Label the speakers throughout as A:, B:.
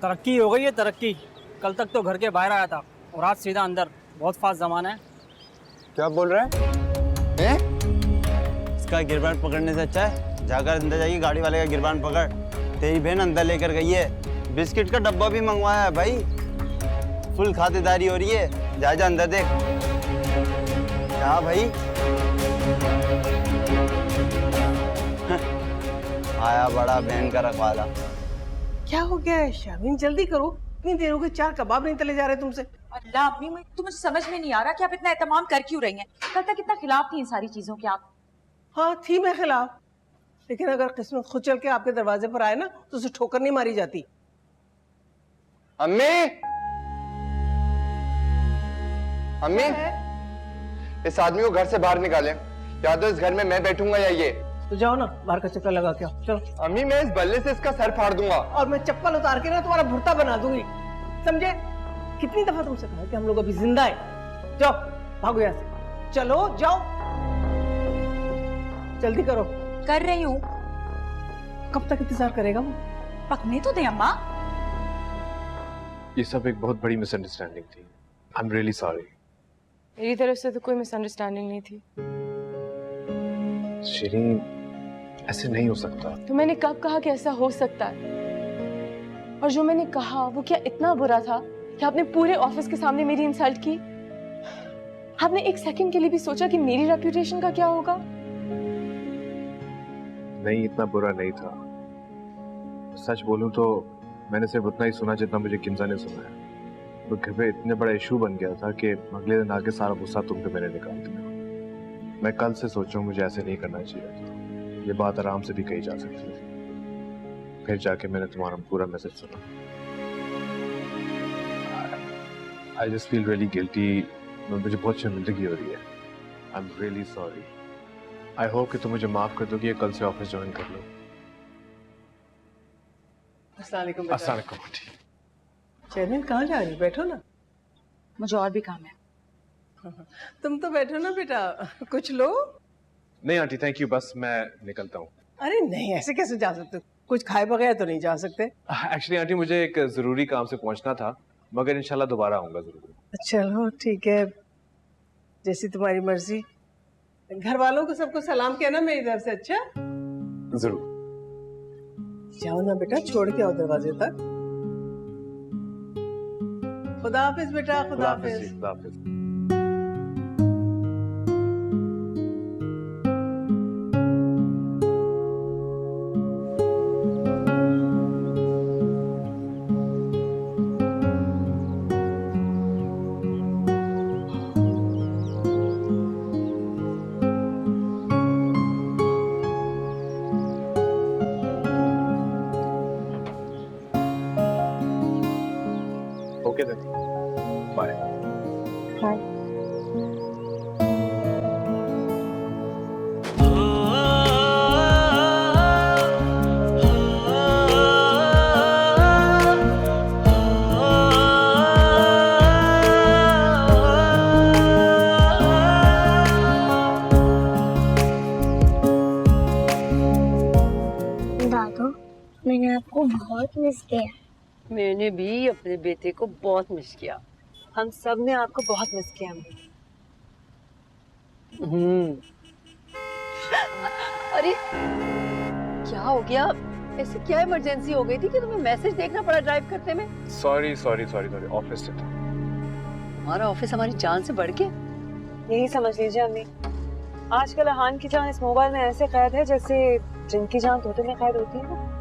A: तरक्की हो गई है तरक्की। कल तक तो घर के बाहर आया था और आज सीधा अंदर। बहुत फास्ट जमाना है।
B: क्या बोल रहा है? इसका गिरबान पकड़ने से अच्छा है जाकर अंदर जाइए, गाड़ी वाले का गिरबान पकड़। तेरी बहन अंदर लेकर गई है, बिस्किट का डब्बा भी मंगवाया है भाई। फुल खातिरदारी हो रही है, जा जा अंदर देख। क्या भाई? आया बड़ा बहन का रखवाला।
C: क्या हो गया है शामीन, जल्दी करो। इतनी देर हो गई, 4 कबाब नहीं तले जा रहे तुमसे।
D: अल्लाह अम्मी, तुम्हें समझ में नहीं आ रहा कि आप इतना एहतमाम कर क्यों रही हैं। कल तक इतना खिलाफ थी इन सारी चीजों के आप।
C: हाँ थी मैं खिलाफ, लेकिन अगर किस्मत खुद चल के आपके दरवाजे पर आए ना तो उसे ठोकर नहीं मारी जाती।
E: अम्मी, अम्मी, इस आदमी को घर से बाहर निकालें, या तो इस घर में मैं बैठूंगा या ये।
C: तो जाओ ना बाहर का चक्कर लगा के आओ, चलो।
E: अम्मी, मैं इस बल्ले से इसका सर फाड़ दूंगा।
C: और मैं चप्पल उतार के ना तुम्हारा भुर्ता बना दूंगी, समझे? कितनी दफा तुमसे कहा कि हम लोग अभी जिंदा है। जाओ भागो यहाँ से, चलो जाओ, जल्दी करो।
D: कर रही हूँ।
C: कब तक इंतजार करेगा वो?
D: पकने तो दे अम्मा।
F: ये सब एक बहुत बड़ी मिसअंडरस्टैंडिंग थी। I am really sorry.
G: मेरी तरफ से तो कोई मिसअंडरस्टैंडिंग नहीं थी।
F: शिरीन, ऐसे नहीं हो सकता।
G: तो मैंने कब कहा कि ऐसा हो सकता है? और जो मैंने कहा वो क्या इतना बुरा था कि आपने पूरे ऑफिस के सामने मेरी इंसल्ट की? आपने एक सेकंड के लिए भी सोचा कि मेरी रेपुटेशन का क्या होगा?
F: नहीं, इतना बुरा नहीं था। सच बोलूं तो मैंने सिर्फ उतना ही सुना जितना मुझे किंजा ने सुना है। तो घर पे इतने बड़ा इशू बन गया था कि अगले दिन आके सारा गुस्सा तुम पे मैंने निकाल दिया। मैं कल से सोचूं मुझे ऐसे नहीं करना चाहिए था। ये बात आराम से भी कही जा सकती थी। फिर जाके मैंने तुम्हारा पूरा मैसेज सुना। I just feel really guilty. मुझे बहुत शर्मिंदगी हो रही है। I am really sorry. I hope कि तुम मुझे माफ कर दोगी, कल से ऑफिस ज्वाइन कर लो।
C: अस्सलाम वालेकुम बेटा।
F: अस्सलाम वालेकुम आंटी।
C: चैनल कहाँ जा रही? बैठो ना।
D: मुझे और भी काम है।
C: तुम तो बैठो ना बेटा, कुछ लो।
F: नहीं आंटी, थैंक यू, बस मैं निकलता हूँ।
C: अरे नहीं, ऐसे कैसे जा सकते? कुछ खाए बगैर तो नहीं जा सकते।
F: एक्चुअली आंटी, मुझे एक जरूरी काम से पहुंचना था, मगर इंशाल्लाह दोबारा आऊंगा जरूर।
C: चलो ठीक है, जैसी तुम्हारी मर्जी। घर वालों को सबको सलाम कहना मेरी तरफ से। अच्छा
F: जरूर।
C: जाओ ना बेटा, छोड़ के आओ दरवाजे तक। खुदा हाफिज बेटा, खुदा हाफिज।
F: खुदा हाफिज। Okay then, bye.
G: हाय।
H: दादू, मैंने आपको बहुत मिस किया।
I: मैंने भी अपने बेटे को बहुत मिस किया।
G: हम सब ने आपको बहुत मिस किया।
I: अरे क्या हो गया? ऐसे क्या इमरजेंसी हो गई थी कि तुम्हें मैसेज देखना पड़ा ड्राइव करते में?
F: Sorry sorry sorry sorry, office से था।
I: हमारा ऑफिस हमारी जान से बढ़ के।
G: यही समझ लीजिए अम्मी, आजकल अहान की जान इस मोबाइल में ऐसे कैद है जैसे जिनकी जान तोते में कैद होती है ना।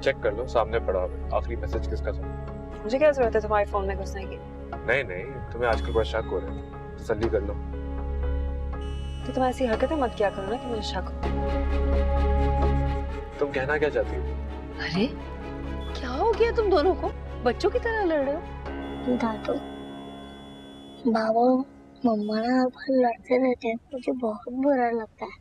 F: चेक कर लो, सामने पड़ा है। आखिरी मैसेज किसका था?
G: मुझे क्या जरूरत है तुम्हारे फोन में घुसने की?
F: नहीं नहीं, तुम्हें आजकल बड़ा शक हो रहा है, तसल्ली कर लो।
G: तो तुम ऐसी हरकतें मत किया करो ना कि मुझे शक हो।
F: तुम कहना क्या चाहती हो?
I: अरे क्या हो गया तुम दोनों को? बच्चों की तरह लड़ रहे हो।
H: दादू, बाबा और मम्मा ना हर बार लड़ते रहते हैं, मुझे बहुत बुरा लगता है।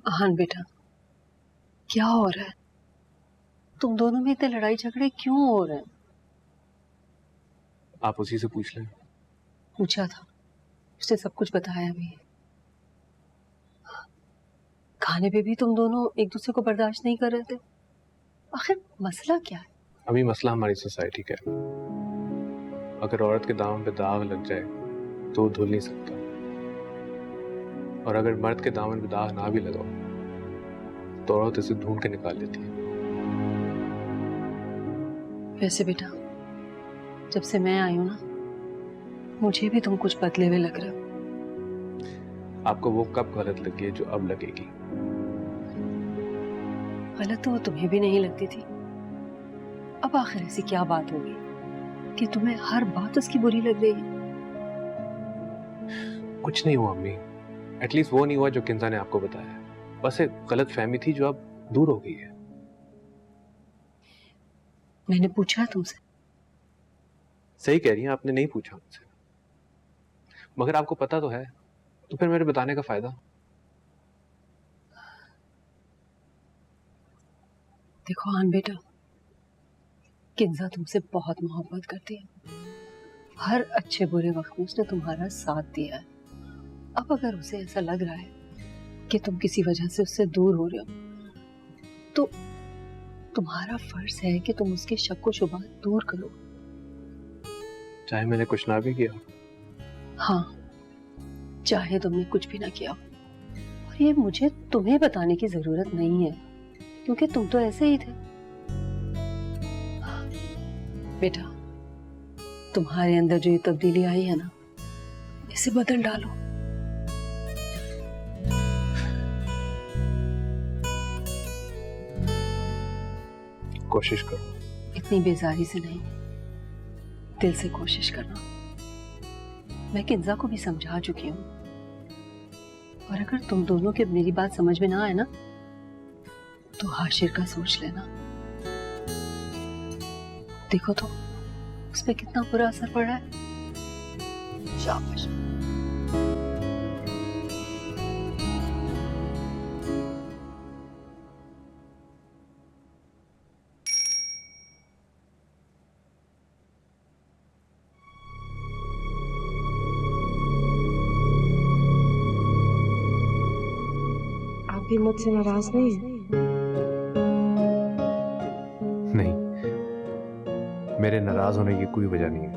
I: आहान बेटा, क्या हो रहा है? तुम दोनों में इतने लड़ाई झगड़े क्यों हो रहे हैं?
F: आप उसी से पूछ लें।
I: पूछा था, उसने सब कुछ बताया भी। खाने पे भी तुम दोनों एक दूसरे को बर्दाश्त नहीं कर रहे थे। आखिर मसला क्या है?
F: अभी मसला हमारी सोसाइटी का है। अगर औरत के दामन पे दाग लग जाए तो वो धुल नहीं सकता, और अगर मर्द के दामन पे दाग ना भी लगाओ तो औरत इसे ढूंढ के निकाल लेती है।
I: वैसे बेटा, जब से मैं आई हूं ना, मुझे भी तुम कुछ बदले हुए लग रहे हो।
F: आपको वो कब गलत लगी है जो अब लगेगी?
I: गलत तो वो तुम्हें भी नहीं लगती थी। अब आखिर ऐसी क्या बात होगी कि तुम्हें हर बात उसकी बुरी लग रही है?
F: कुछ नहीं हुआ अम्मी, एटलीस्ट वो नहीं हुआ जो किंजा ने आपको बताया। बस एक गलत फहमी थी जो अब दूर हो गई है।
I: मैंने पूछा तुमसे?
F: सही कह रही हैं, आपने नहीं पूछा मुझसे, मगर आपको पता तो है, तो फिर मेरे बताने का फायदा?
I: देखो आन बेटा, किंजा तुमसे बहुत मोहब्बत करती है। हर अच्छे बुरे वक्त में उसने तुम्हारा साथ दिया है। अब अगर उसे ऐसा लग रहा है कि तुम किसी वजह से उससे दूर हो रहे हो, तो तुम्हारा फर्ज है कि तुम उसके शक व शुबा दूर करो।
F: चाहे मैंने कुछ ना भी किया।
I: हाँ, चाहे तुमने कुछ भी ना किया, और ये मुझे तुम्हें बताने की जरूरत नहीं है, क्योंकि तुम तो ऐसे ही थे। बेटा, तुम्हारे अंदर जो ये तब्दीली आई है ना, इसे बदल डालो।
F: कोशिश करो।
I: इतनी बेजारी से नहीं, दिल से कोशिश करना। मैं किंजा को भी समझा चुकी हूँ, और अगर तुम दोनों के मेरी बात समझ में ना आए ना, तो हाशिर का सोच लेना। देखो तो उस पे कितना बुरा असर पड़ रहा है। शाबाश।
G: आप भी मुझसे नाराज नहीं हैं?
F: नहीं, मेरे नाराज होने की कोई वजह नहीं है।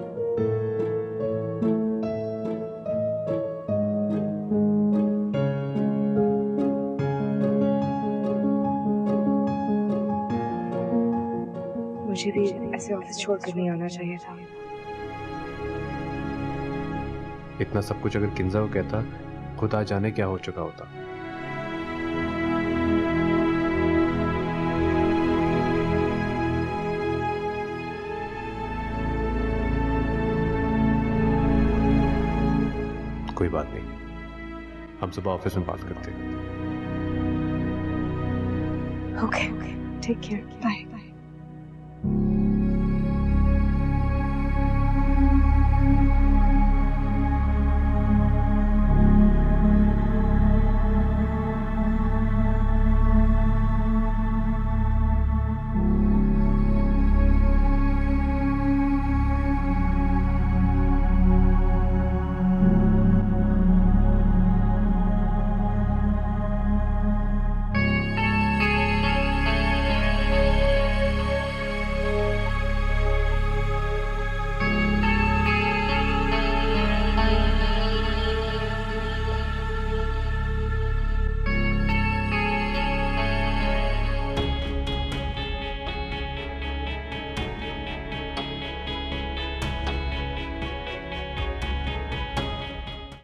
G: मुझे भी ऐसे ऑफिस छोड़कर नहीं आना चाहिए था।
F: इतना सब कुछ अगर किंजा को कहता, खुदा जाने क्या हो चुका होता। कोई बात नहीं, हम सुबह ऑफिस में बात करते हैं।
G: Okay, take care, bye.